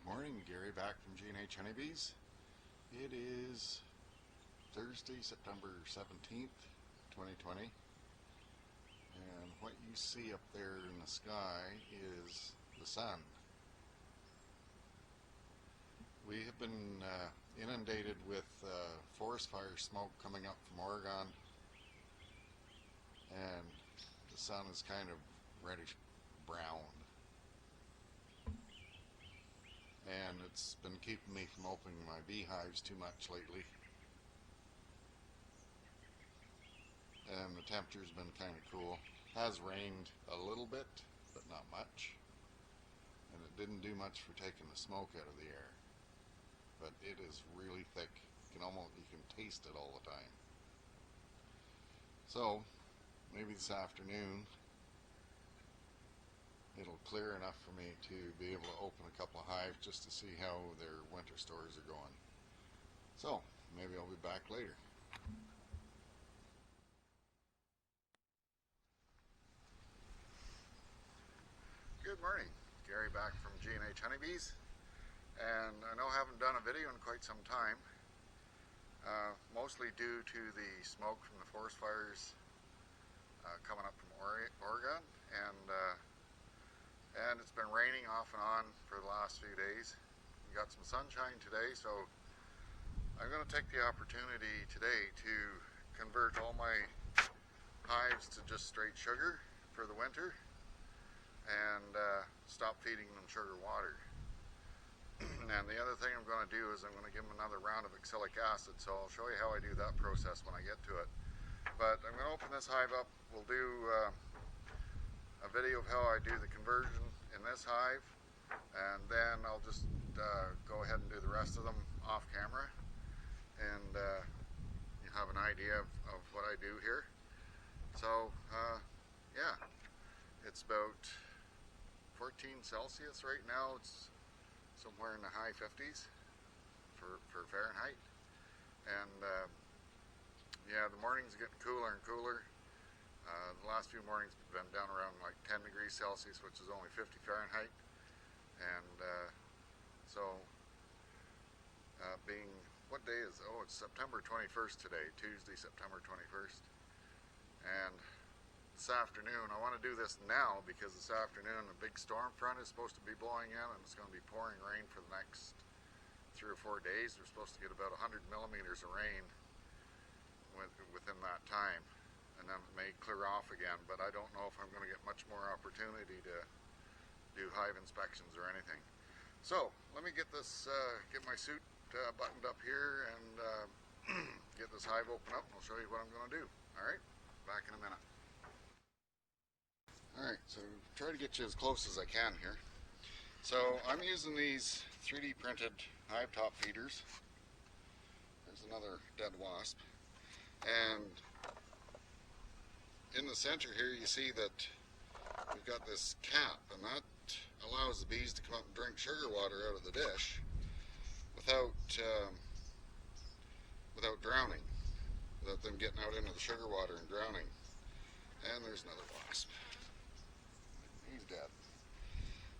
Morning, Gary back from G&H Honeybees. It is Thursday, September 17th, 2020, and what you see up there in the sky is the sun. We have been inundated with forest fire smoke coming up from Oregon, and the sun is kind of reddish brown. And it's been keeping me from opening my beehives too much lately. And the temperature's been kind of cool. Has rained a little bit, but not much. And it didn't do much for taking the smoke out of the air. But it is really thick. You can taste it all the time. So maybe this afternoon it'll clear enough for me to be able to open a couple of hives just to see how their winter stores are going. So maybe I'll be back later. Good morning, Gary back from G&H Honeybees, and I know I haven't done a video in quite some time, mostly due to the smoke from the forest fires coming up from Oregon, and it's been raining off and on for the last few days. We got some sunshine today, so I'm going to take the opportunity today to convert all my hives to just straight sugar for the winter and stop feeding them sugar water. And the other thing I'm going to do is I'm going to give them another round of oxalic acid, so I'll show you how I do that process when I get to it. But I'm going to open this hive up. We'll do a video of how I do the conversion in this hive, and then I'll just go ahead and do the rest of them off camera, and you have an idea of what I do here. So yeah, it's about 14 Celsius right now. It's somewhere in the high 50s for Fahrenheit, and yeah, the mornings are getting cooler and cooler. The last few mornings have been down around like 10 degrees Celsius, which is only 50 Fahrenheit. And so, being, what day is, it's September 21st today, Tuesday, September 21st. And this afternoon, I want to do this now because this afternoon a big storm front is supposed to be blowing in, and it's going to be pouring rain for the next 3 or 4 days. We're supposed to get about 100 millimeters of rain within that time. And then it may clear off again, but I don't know if I'm going to get much more opportunity to do hive inspections or anything. So let me get this, get my suit buttoned up here and get this hive open up, and I'll show you what I'm going to do. All right, back in a minute. All right, so try to get you as close as I can here. So I'm using these 3D printed hive top feeders. There's another dead wasp, and in the center here you see that we've got this cap, and that allows the bees to come up and drink sugar water out of the dish without drowning, without them getting out into the sugar water and drowning. And there's another wasp. He's dead.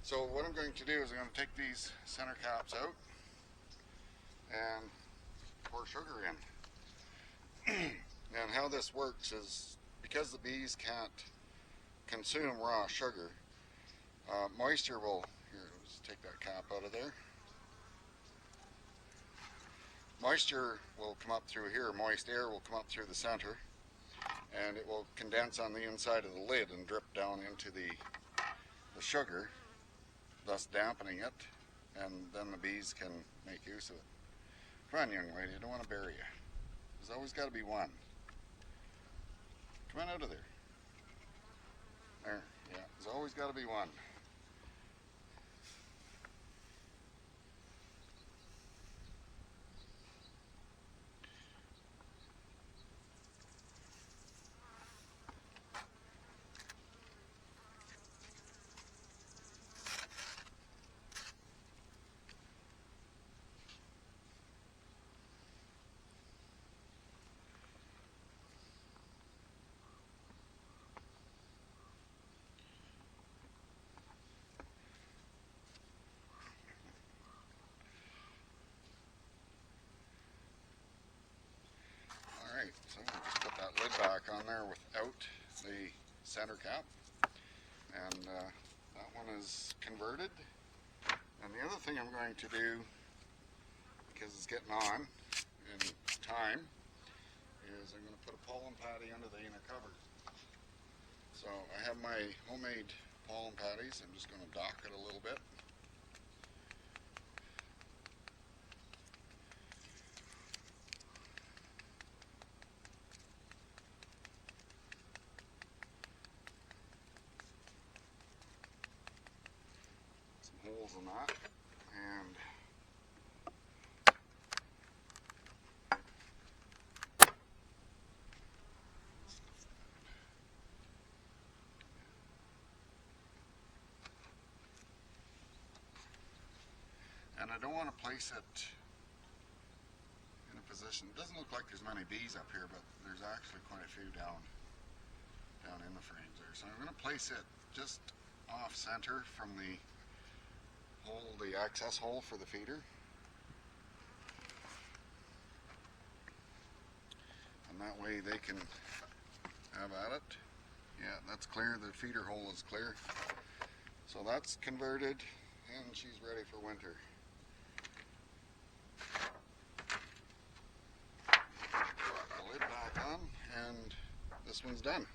So what I'm going to do is I'm going to take these center caps out and pour sugar in. And how this works is, because the bees can't consume raw sugar, moisture will, here, let's take that cap out of there. Moisture will come up through here, moist air will come up through the center, and it will condense on the inside of the lid and drip down into the sugar, thus dampening it, and then the bees can make use of it. Come on, young lady, I don't want to bury you. There's always got to be one. Come on out of there. There, yeah, there's always got to be one. on there without the center cap, and that one is converted. And the other thing I'm going to do, because it's getting on in time, is I'm going to put a pollen patty under the inner cover. So I have my homemade pollen patties. I'm just going to dock it a little bit. Some holes in that, and I don't want to place it in a position. It doesn't look like there's many bees up here, but there's actually quite a few down in the frames there. So I'm going to place it just off center from the hole, the access hole for the feeder. And that way they can have at it. Yeah, that's clear. The feeder hole is clear. So that's converted, and she's ready for winter. And this one's done.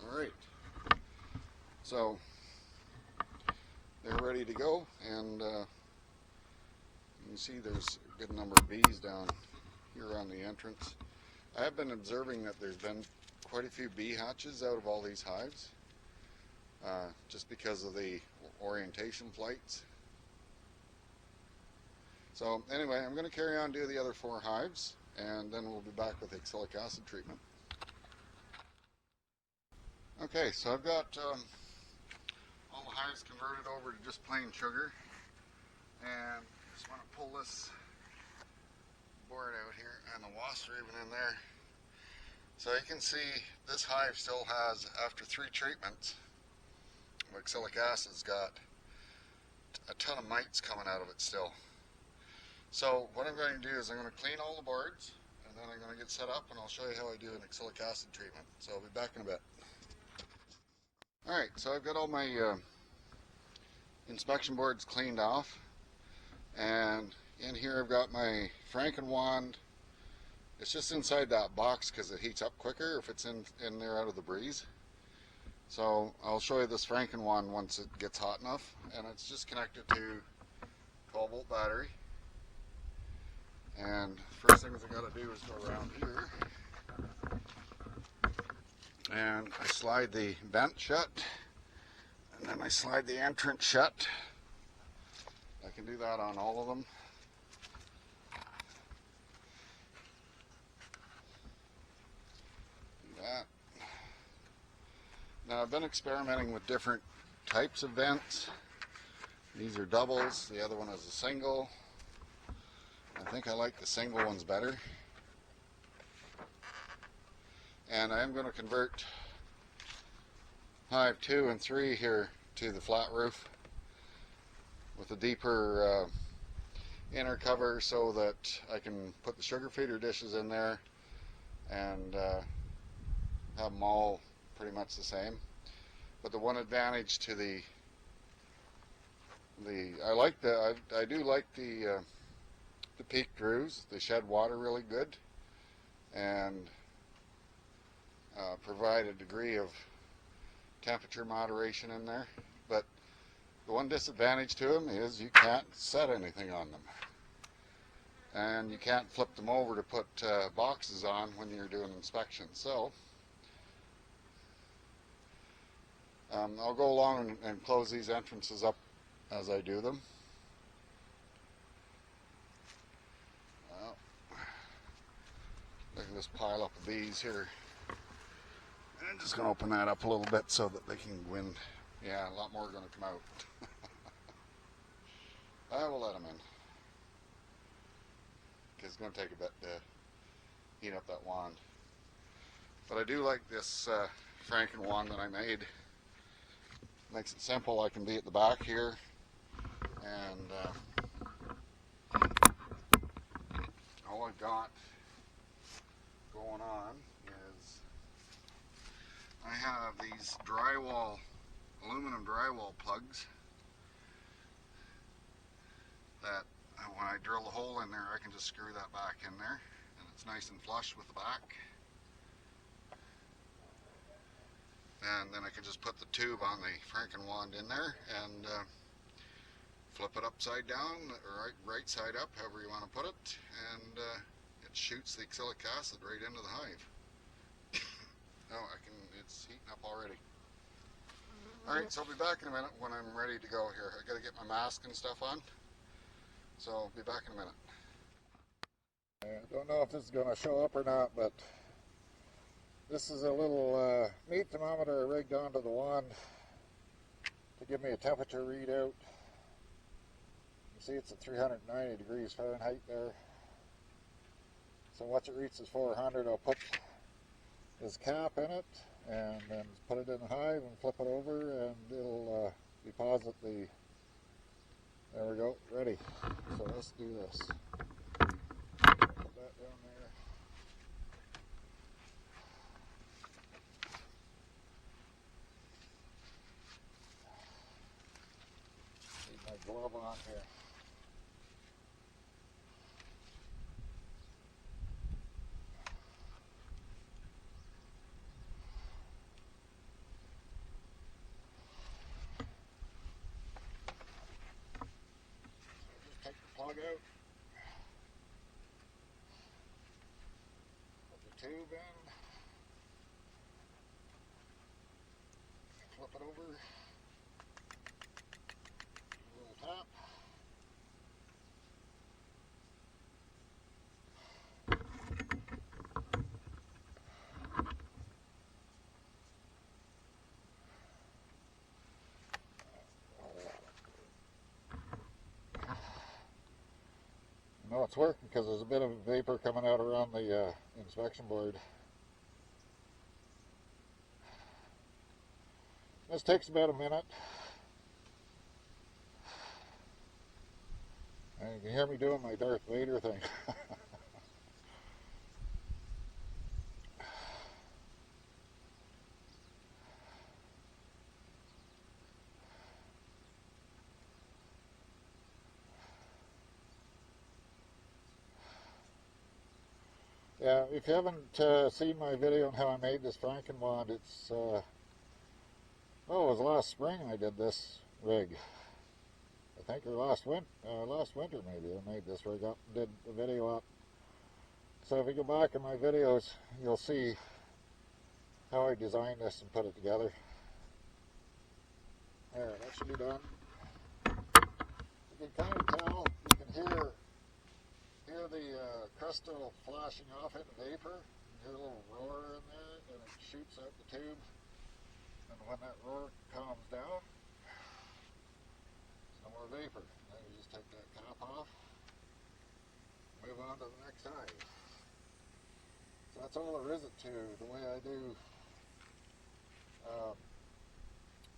Alright, so they're ready to go, and you can see there's a good number of bees down here on the entrance. I have been observing that there's been quite a few bee hatches out of all these hives, just because of the orientation flights. So anyway, I'm going to carry on, do the other 4 hives, and then we'll be back with the oxalic acid treatment. Okay, so I've got all the hives converted over to just plain sugar, and I just want to pull this board out here, and the wasps are even in there. So you can see this hive still has, after 3 treatments, oxalic acid's got a ton of mites coming out of it still. So what I'm going to do is I'm going to clean all the boards, and then I'm going to get set up, and I'll show you how I do an oxalic acid treatment. So I'll be back in a bit. Alright, so I've got all my inspection boards cleaned off, and in here I've got my Franken wand. It's just inside that box because it heats up quicker if it's in there out of the breeze. So I'll show you this Franken wand once it gets hot enough, and it's just connected to 12-volt battery. And first things I got to do is go around here, and I slide the vent shut, and then I slide the entrance shut. I can do that on all of them. Do that. Now I've been experimenting with different types of vents. These are doubles, the other one is a single. I think I like the single ones better. And I am going to convert hive 2 and 3 here to the flat roof with a deeper inner cover so that I can put the sugar feeder dishes in there and have them all pretty much the same. But the one advantage to I do like the peaked roofs. They shed water really good and provide a degree of temperature moderation in there. But the one disadvantage to them is you can't set anything on them, and you can't flip them over to put boxes on when you're doing inspections. So I'll go along and close these entrances up as I do them. Look at this pile up of bees here. And I'm just going to open that up a little bit so that they can go in. Yeah, a lot more are going to come out. I will let them in, because it's going to take a bit to heat up that wand. But I do like this Franken wand that I made. Makes it simple. I can be at the back here, and all I've got going on is I have these drywall, aluminum drywall plugs that when I drill the hole in there, I can just screw that back in there, and it's nice and flush with the back. And then I can just put the tube on the Franken wand in there and flip it upside down or right side up, however you want to put it, and it shoots the acrylic acid right into the hive. Oh, it's heating up already. Alright, so I'll be back in a minute when I'm ready to go here. I gotta get my mask and stuff on, so I'll be back in a minute. I don't know if this is gonna show up or not, but this is a little meat thermometer I rigged onto the wand to give me a temperature readout. You see it's at 390 degrees Fahrenheit there. So once it reaches 400, I'll put this cap in it and then put it in the hive and flip it over, and it'll deposit the, there we go, ready. So let's do this. Put that down there. Need my glove on here. Take the plug out, put the tube in, flip it over, a little tap. No, it's working because there's a bit of vapor coming out around the inspection board. This takes about a minute. And you can hear me doing my Darth Vader thing. Yeah, if you haven't seen my video on how I made this Franken wand, it's, oh, it was last spring I did this rig. I think, or last winter maybe I made this rig up and did the video up. So if you go back in my videos, you'll see how I designed this and put it together. There, that should be done. You can kind of tell, you can hear the crystal flashing off it in vapor. You hear a little roar in there, and it shoots out the tube. And when that roar calms down, there's no more vapor. Then you just take that cap off, move on to the next hive. So that's all there is it to the way I do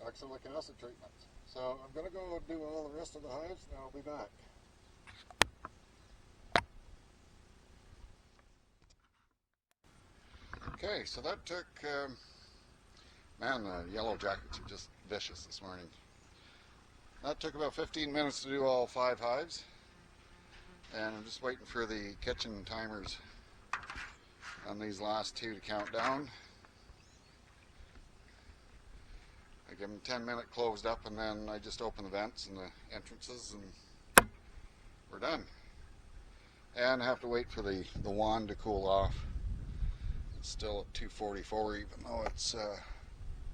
oxalic acid treatment. So I'm going to go do all the rest of the hives and I'll be back. Okay, so that took, man, the yellow jackets are just vicious this morning. That took about 15 minutes to do all 5 hives. And I'm just waiting for the kitchen timers on these last 2 to count down. I give them 10-minute closed up, and then I just open the vents and the entrances, and we're done. And I have to wait for the wand to cool off. It's still at 244 even though it's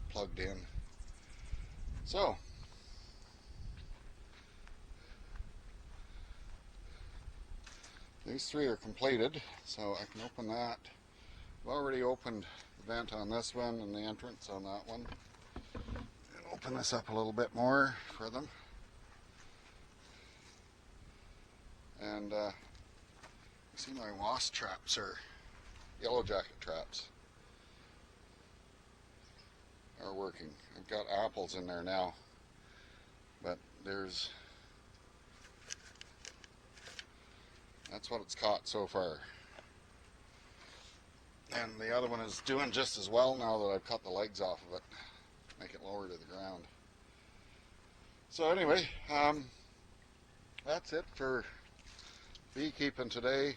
plugged in. So these 3 are completed, so I can open that. I've already opened the vent on this one and the entrance on that one. And open this up a little bit more for them. And you see my wasp traps are yellow jacket traps are working. I've got apples in there now, but that's what it's caught so far. And the other one is doing just as well now that I've cut the legs off of it, make it lower to the ground. So anyway, that's it for beekeeping today.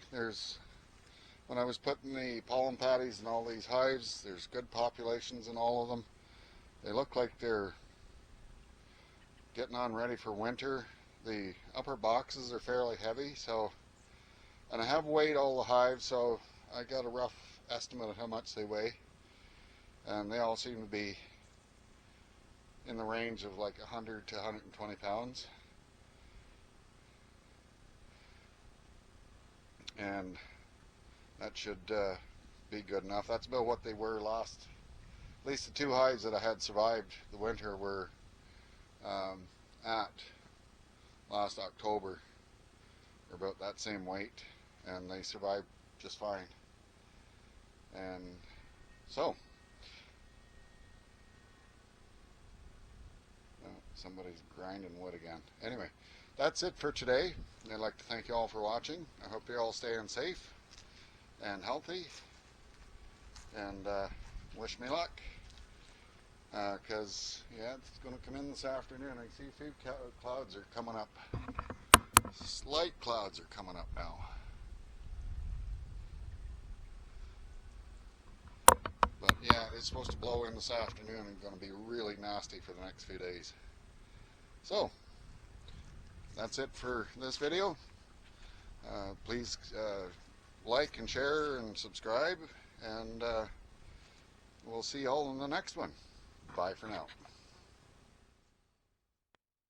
When I was putting the pollen patties in all these hives, there's good populations in all of them. They look like they're getting on ready for winter. The upper boxes are fairly heavy, and I have weighed all the hives, so I got a rough estimate of how much they weigh, and they all seem to be in the range of like 100 to 120 pounds. And that should be good enough. That's about what they were last. At least the 2 hives that I had survived the winter were at last October. They're about that same weight, and they survived just fine. And so, somebody's grinding wood again. Anyway, that's it for today. I'd like to thank you all for watching. I hope you're all staying safe and healthy, and wish me luck, because yeah, it's going to come in this afternoon. I see a few clouds are coming up. Slight clouds are coming up now. But yeah, it's supposed to blow in this afternoon and going to be really nasty for the next few days. So, that's it for this video. Please like and share and subscribe, and we'll see you all in the next one. Bye for now.